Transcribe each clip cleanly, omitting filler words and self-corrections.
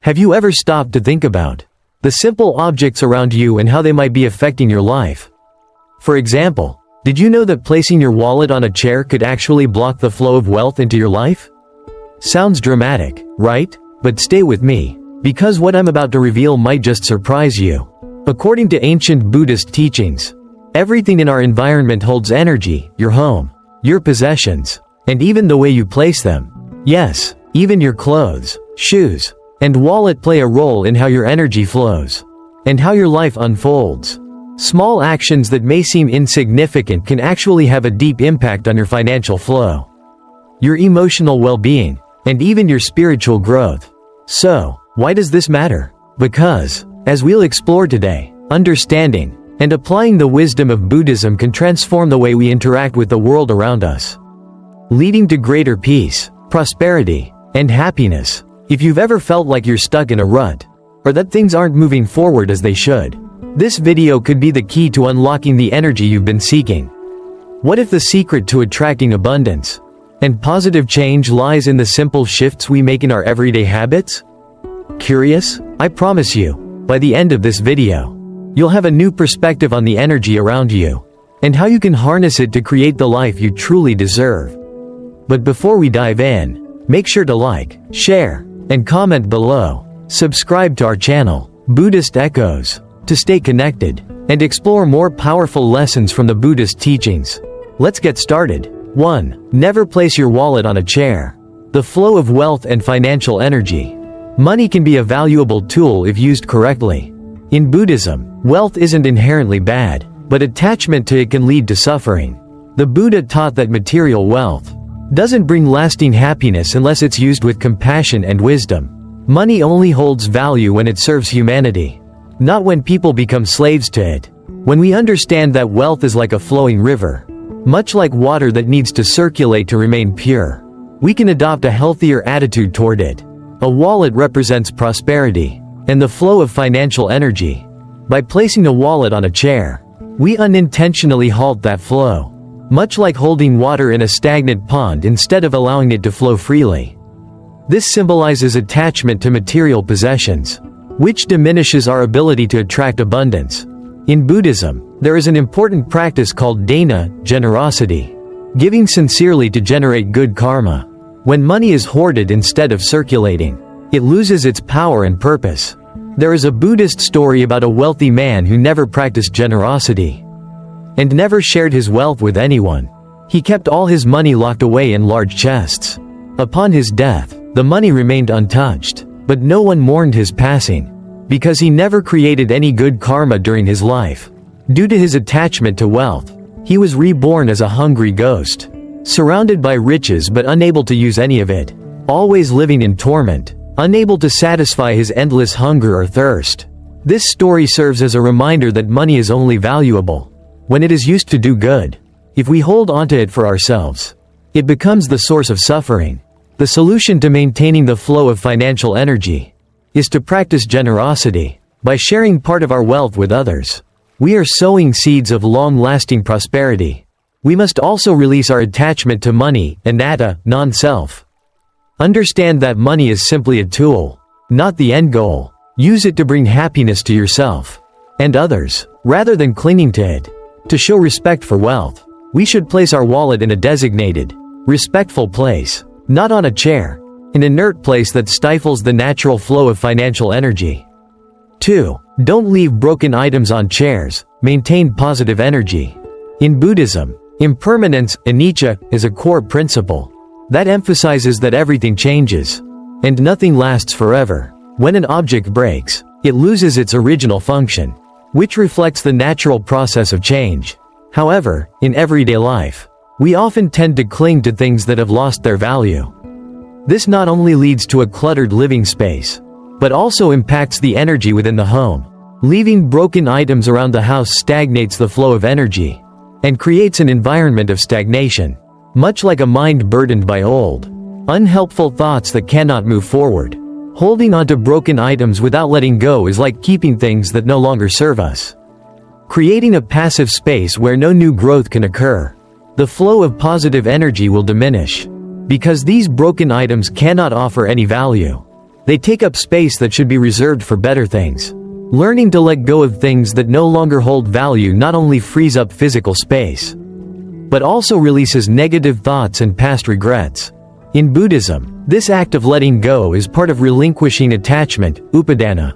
Have you ever stopped to think about the simple objects around you and how they might be affecting your life? For example, did you know that placing your wallet on a chair could actually block the flow of wealth into your life? Sounds dramatic, right? But stay with me, because what I'm about to reveal might just surprise you. According to ancient Buddhist teachings, everything in our environment holds energy: your home, your possessions, and even the way you place them. Yes, even your clothes, shoes, and wallet play a role in how your energy flows and how your life unfolds. Small actions that may seem insignificant can actually have a deep impact on your financial flow, your emotional well-being, and even your spiritual growth. So, why does this matter? Because, as we'll explore today, understanding and applying the wisdom of Buddhism can transform the way we interact with the world around us, leading to greater peace, prosperity, and happiness. If you've ever felt like you're stuck in a rut, or that things aren't moving forward as they should, this video could be the key to unlocking the energy you've been seeking. What if the secret to attracting abundance and positive change lies in the simple shifts we make in our everyday habits? Curious? I promise you, by the end of this video, you'll have a new perspective on the energy around you and how you can harness it to create the life you truly deserve. But before we dive in, make sure to like, share, and comment below. Subscribe to our channel, Buddhist Echoes, to stay connected and explore more powerful lessons from the Buddhist teachings. Let's get started. 1. Never place your wallet on a chair. The flow of wealth and financial energy. Money can be a valuable tool if used correctly. In Buddhism, wealth isn't inherently bad, but attachment to it can lead to suffering. The Buddha taught that material wealth doesn't bring lasting happiness unless it's used with compassion and wisdom. Money only holds value when it serves humanity, not when people become slaves to it. When we understand that wealth is like a flowing river, much like water that needs to circulate to remain pure, we can adopt a healthier attitude toward it. A wallet represents prosperity and the flow of financial energy. By placing a wallet on a chair, we unintentionally halt that flow, much like holding water in a stagnant pond instead of allowing it to flow freely. This symbolizes attachment to material possessions, which diminishes our ability to attract abundance. In Buddhism, there is an important practice called dana, generosity, giving sincerely to generate good karma. When money is hoarded instead of circulating, it loses its power and purpose. There is a Buddhist story about a wealthy man who never practiced generosity and never shared his wealth with anyone. He kept all his money locked away in large chests. Upon his death, the money remained untouched, but no one mourned his passing, because he never created any good karma during his life. Due to his attachment to wealth, he was reborn as a hungry ghost, surrounded by riches but unable to use any of it, always living in torment, unable to satisfy his endless hunger or thirst. This story serves as a reminder that money is only valuable when it is used to do good. If we hold onto it for ourselves, it becomes the source of suffering. The solution to maintaining the flow of financial energy is to practice generosity. By sharing part of our wealth with others, we are sowing seeds of long-lasting prosperity. We must also release our attachment to money, anatta, non-self. Understand that money is simply a tool, not the end goal. Use it to bring happiness to yourself and others, rather than clinging to it. To show respect for wealth, we should place our wallet in a designated, respectful place, not on a chair, an inert place that stifles the natural flow of financial energy. 2. Don't leave broken items on chairs. Maintain positive energy. In Buddhism, impermanence, anicca, is a core principle that emphasizes that everything changes, and nothing lasts forever. When an object breaks, it loses its original function, which reflects the natural process of change. However, in everyday life, we often tend to cling to things that have lost their value. This not only leads to a cluttered living space, but also impacts the energy within the home. Leaving broken items around the house stagnates the flow of energy and creates an environment of stagnation, much like a mind burdened by old, unhelpful thoughts that cannot move forward. Holding onto broken items without letting go is like keeping things that no longer serve us, creating a passive space where no new growth can occur. The flow of positive energy will diminish, because these broken items cannot offer any value. They take up space that should be reserved for better things. Learning to let go of things that no longer hold value not only frees up physical space, but also releases negative thoughts and past regrets. In Buddhism, this act of letting go is part of relinquishing attachment, upadana,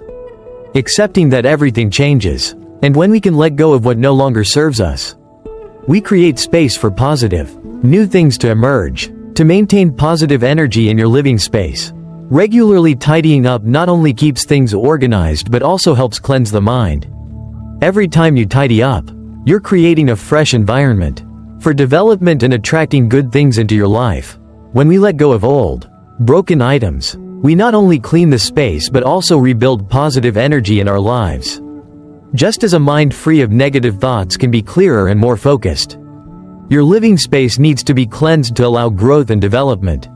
accepting that everything changes, and when we can let go of what no longer serves us, we create space for positive, new things to emerge. To maintain positive energy in your living space, regularly tidying up not only keeps things organized but also helps cleanse the mind. Every time you tidy up, you're creating a fresh environment for development and attracting good things into your life. When we let go of old, broken items, we not only clean the space but also rebuild positive energy in our lives. Just as a mind free of negative thoughts can be clearer and more focused, your living space needs to be cleansed to allow growth and development.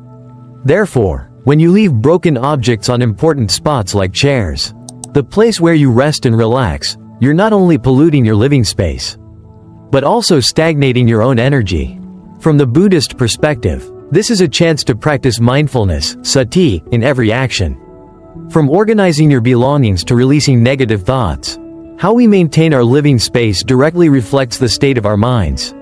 Therefore, when you leave broken objects on important spots like chairs, the place where you rest and relax, you're not only polluting your living space, but also stagnating your own energy. From the Buddhist perspective, this is a chance to practice mindfulness, sati, in every action. From organizing your belongings to releasing negative thoughts, how we maintain our living space directly reflects the state of our minds.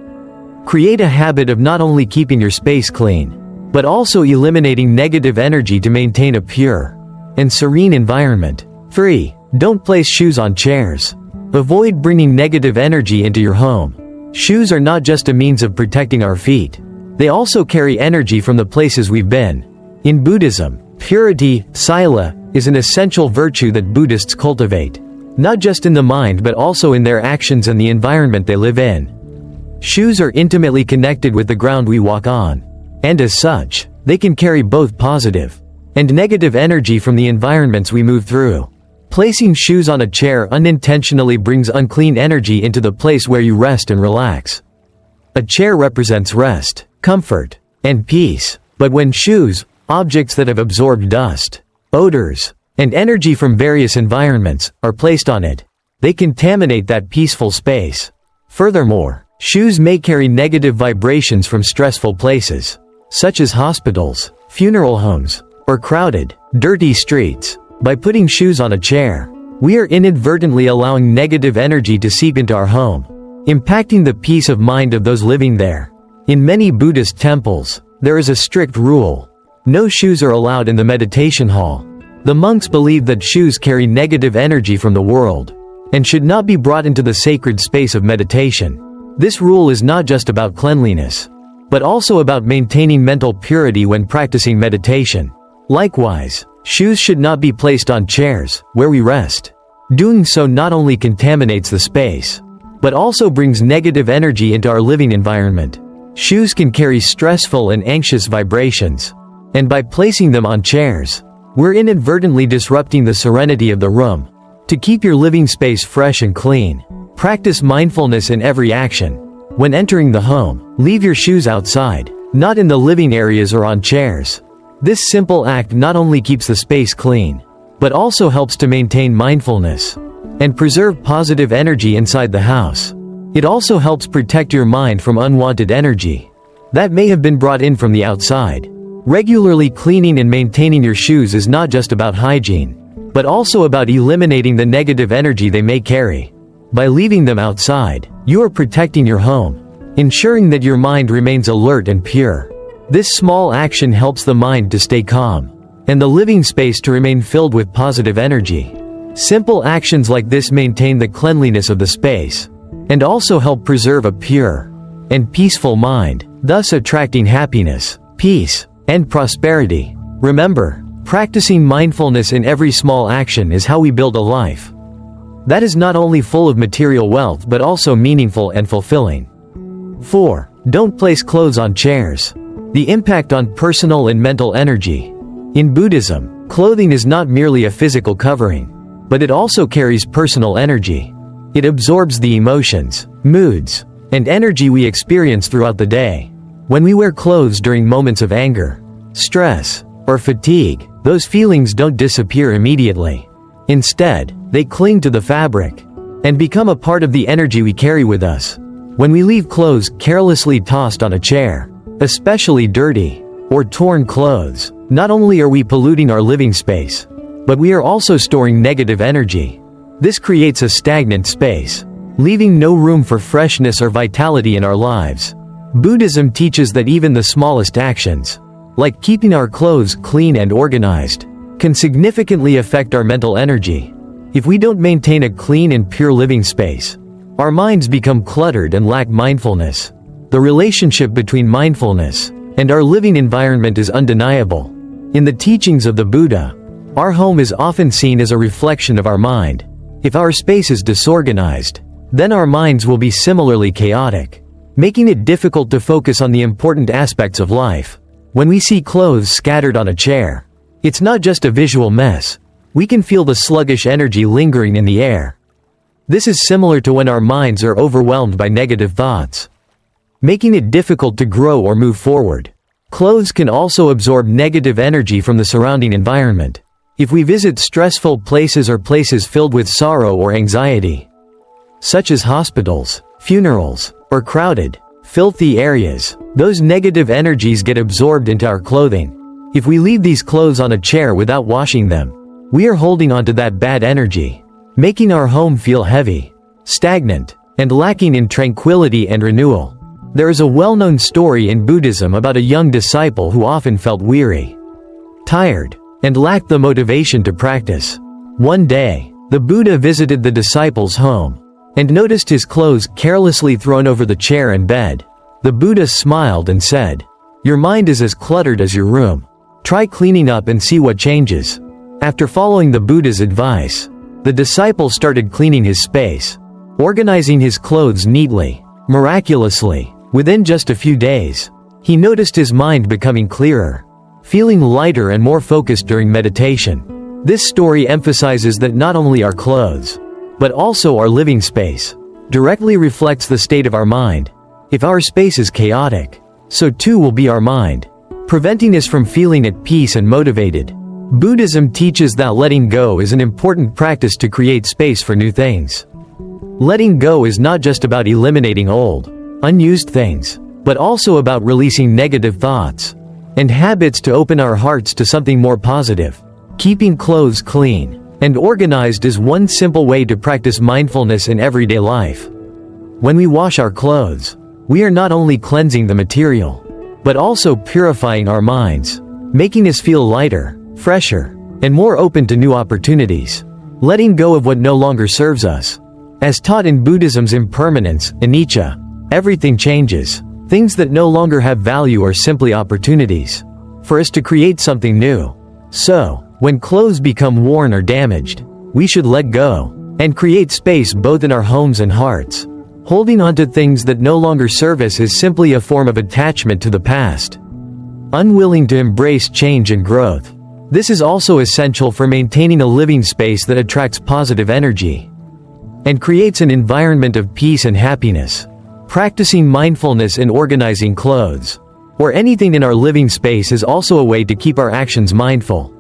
Create a habit of not only keeping your space clean, but also eliminating negative energy to maintain a pure and serene environment. 3. Don't place shoes on chairs. Avoid bringing negative energy into your home. Shoes are not just a means of protecting our feet. They also carry energy from the places we've been. In Buddhism, purity, sila, is an essential virtue that Buddhists cultivate, not just in the mind but also in their actions and the environment they live in. Shoes are intimately connected with the ground we walk on, and as such, they can carry both positive and negative energy from the environments we move through. Placing shoes on a chair unintentionally brings unclean energy into the place where you rest and relax. A chair represents rest, comfort, and peace, but when shoes, objects that have absorbed dust, odors, and energy from various environments, are placed on it, they contaminate that peaceful space. Furthermore, shoes may carry negative vibrations from stressful places, such as hospitals, funeral homes, or crowded, dirty streets. By putting shoes on a chair, we are inadvertently allowing negative energy to seep into our home, impacting the peace of mind of those living there. In many Buddhist temples, there is a strict rule: no shoes are allowed in the meditation hall. The monks believe that shoes carry negative energy from the world, and should not be brought into the sacred space of meditation. This rule is not just about cleanliness, but also about maintaining mental purity when practicing meditation. Likewise, shoes should not be placed on chairs, where we rest. Doing so not only contaminates the space, but also brings negative energy into our living environment. Shoes can carry stressful and anxious vibrations, and by placing them on chairs, we're inadvertently disrupting the serenity of the room. To keep your living space fresh and clean, practice mindfulness in every action. When entering the home, leave your shoes outside, not in the living areas or on chairs. This simple act not only keeps the space clean, but also helps to maintain mindfulness and preserve positive energy inside the house. It also helps protect your mind from unwanted energy that may have been brought in from the outside. Regularly cleaning and maintaining your shoes is not just about hygiene, but also about eliminating the negative energy they may carry. By leaving them outside, you are protecting your home, ensuring that your mind remains alert and pure. This small action helps the mind to stay calm, and the living space to remain filled with positive energy. Simple actions like this maintain the cleanliness of the space, and also help preserve a pure and peaceful mind, thus attracting happiness, peace, and prosperity. Remember, practicing mindfulness in every small action is how we build a life that is not only full of material wealth but also meaningful and fulfilling. 4. Don't place clothes on chairs. The impact on personal and mental energy. In Buddhism, clothing is not merely a physical covering, but it also carries personal energy. It absorbs the emotions, moods, and energy we experience throughout the day. When we wear clothes during moments of anger, stress, or fatigue, those feelings don't disappear immediately. Instead, they cling to the fabric and become a part of the energy we carry with us. When we leave clothes carelessly tossed on a chair, especially dirty or torn clothes, Not only are we polluting our living space, but we are also storing negative energy. This creates a stagnant space, leaving no room for freshness or vitality in our lives. Buddhism teaches that even the smallest actions, like keeping our clothes clean and organized, can significantly affect our mental energy. If we don't maintain a clean and pure living space, our minds become cluttered and lack mindfulness. The relationship between mindfulness and our living environment is undeniable. In the teachings of the Buddha, our home is often seen as a reflection of our mind. If our space is disorganized, then our minds will be similarly chaotic, making it difficult to focus on the important aspects of life. When we see clothes scattered on a chair, it's not just a visual mess. We can feel the sluggish energy lingering in the air. This is similar to when our minds are overwhelmed by negative thoughts, making it difficult to grow or move forward. Clothes can also absorb negative energy from the surrounding environment. If we visit stressful places or places filled with sorrow or anxiety, such as hospitals, funerals, or crowded, filthy areas, those negative energies get absorbed into our clothing. If we leave these clothes on a chair without washing them, we are holding onto that bad energy, making our home feel heavy, stagnant, and lacking in tranquility and renewal. There is a well-known story in Buddhism about a young disciple who often felt weary, tired, and lacked the motivation to practice. One day, the Buddha visited the disciple's home and noticed his clothes carelessly thrown over the chair and bed. The Buddha smiled and said, "Your mind is as cluttered as your room. Try cleaning up and see what changes." After following the Buddha's advice, the disciple started cleaning his space, organizing his clothes neatly. Miraculously, within just a few days, he noticed his mind becoming clearer, feeling lighter and more focused during meditation. This story emphasizes that not only our clothes, but also our living space, directly reflects the state of our mind. If our space is chaotic, so too will be our mind, preventing us from feeling at peace and motivated. Buddhism teaches that letting go is an important practice to create space for new things. Letting go is not just about eliminating old, unused things, but also about releasing negative thoughts and habits to open our hearts to something more positive. Keeping clothes clean and organized is one simple way to practice mindfulness in everyday life. When we wash our clothes, we are not only cleansing the material, but also purifying our minds, making us feel lighter, fresher, and more open to new opportunities. Letting go of what no longer serves us. As taught in Buddhism's impermanence, anicca, everything changes. Things that no longer have value are simply opportunities for us to create something new. So, when clothes become worn or damaged, we should let go and create space both in our homes and hearts. Holding on to things that no longer serve us is simply a form of attachment to the past, unwilling to embrace change and growth. This is also essential for maintaining a living space that attracts positive energy and creates an environment of peace and happiness. Practicing mindfulness in organizing clothes or anything in our living space is also a way to keep our actions mindful.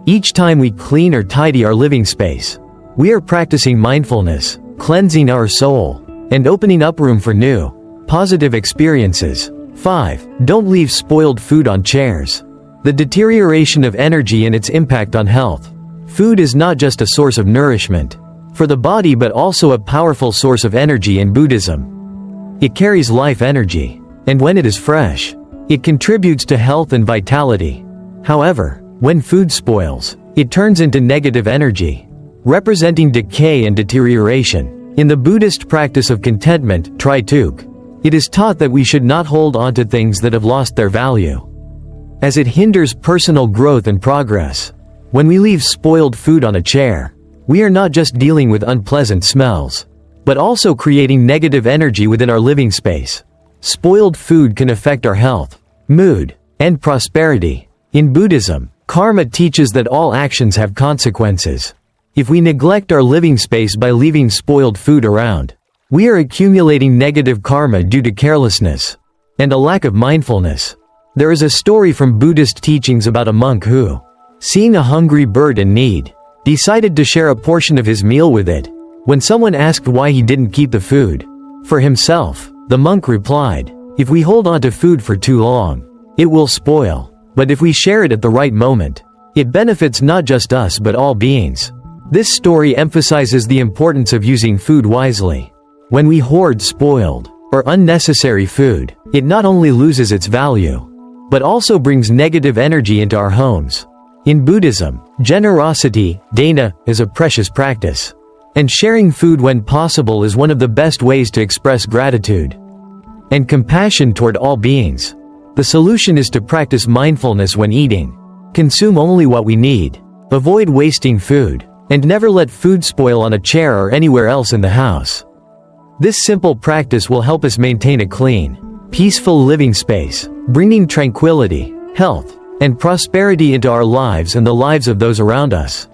Each time we clean or tidy our living space, we are practicing mindfulness, cleansing our soul, and opening up room for new, positive experiences. 5. Don't leave spoiled food on chairs. The deterioration of energy and its impact on health. Food is not just a source of nourishment for the body but also a powerful source of energy in Buddhism. It carries life energy, and when it is fresh, it contributes to health and vitality. However, when food spoils, it turns into negative energy, representing decay and deterioration. In the Buddhist practice of contentment, Trituk, it is taught that we should not hold on to things that have lost their value, as it hinders personal growth and progress. When we leave spoiled food on a chair, we are not just dealing with unpleasant smells, but also creating negative energy within our living space. Spoiled food can affect our health, mood, and prosperity. In Buddhism, karma teaches that all actions have consequences. If we neglect our living space by leaving spoiled food around, we are accumulating negative karma due to carelessness and a lack of mindfulness. There is a story from Buddhist teachings about a monk who, seeing a hungry bird in need, decided to share a portion of his meal with it. When someone asked why he didn't keep the food for himself, the monk replied, "If we hold on to food for too long, it will spoil. But if we share it at the right moment, it benefits not just us but all beings. This story emphasizes the importance of using food wisely. When we hoard spoiled or unnecessary food, it not only loses its value, but also brings negative energy into our homes. In Buddhism, generosity, dana, is a precious practice. And sharing food when possible is one of the best ways to express gratitude and compassion toward all beings. The solution is to practice mindfulness when eating. Consume only what we need. Avoid wasting food. And never let food spoil on a chair or anywhere else in the house. This simple practice will help us maintain a clean, peaceful living space, bringing tranquility, health, and prosperity into our lives and the lives of those around us.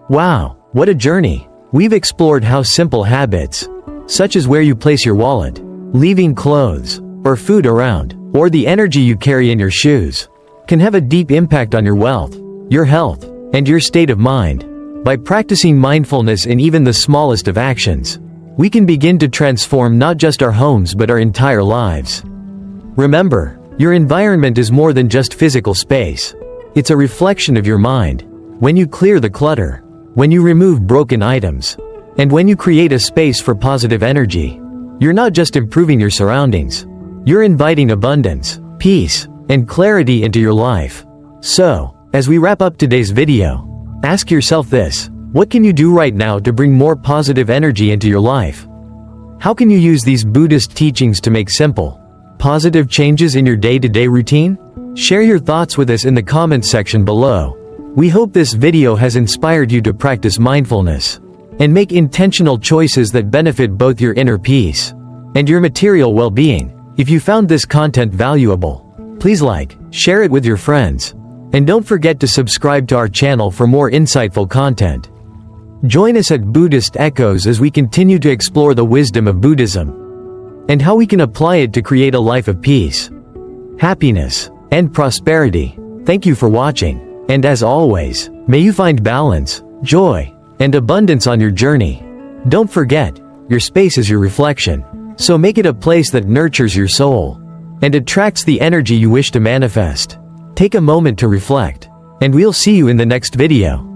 Wow, what a journey! We've explored how simple habits, such as where you place your wallet, leaving clothes or food around, or the energy you carry in your shoes, can have a deep impact on your wealth, your health, and your state of mind. By practicing mindfulness in even the smallest of actions, we can begin to transform not just our homes but our entire lives. Remember, your environment is more than just physical space. It's a reflection of your mind. When you clear the clutter, when you remove broken items, and when you create a space for positive energy, you're not just improving your surroundings. You're inviting abundance, peace, and clarity into your life. So, as we wrap up today's video, ask yourself this: what can you do right now to bring more positive energy into your life? How can you use these Buddhist teachings to make simple, positive changes in your day-to-day routine? Share your thoughts with us in the comments section below. We hope this video has inspired you to practice mindfulness and make intentional choices that benefit both your inner peace and your material well-being. If you found this content valuable, please like, share it with your friends, and don't forget to subscribe to our channel for more insightful content. Join us at Buddhist Echoes as we continue to explore the wisdom of Buddhism and how we can apply it to create a life of peace, happiness, and prosperity. Thank you for watching, and as always, may you find balance, joy, and abundance on your journey. Don't forget, your space is your reflection, so make it a place that nurtures your soul and attracts the energy you wish to manifest. Take a moment to reflect, and we'll see you in the next video.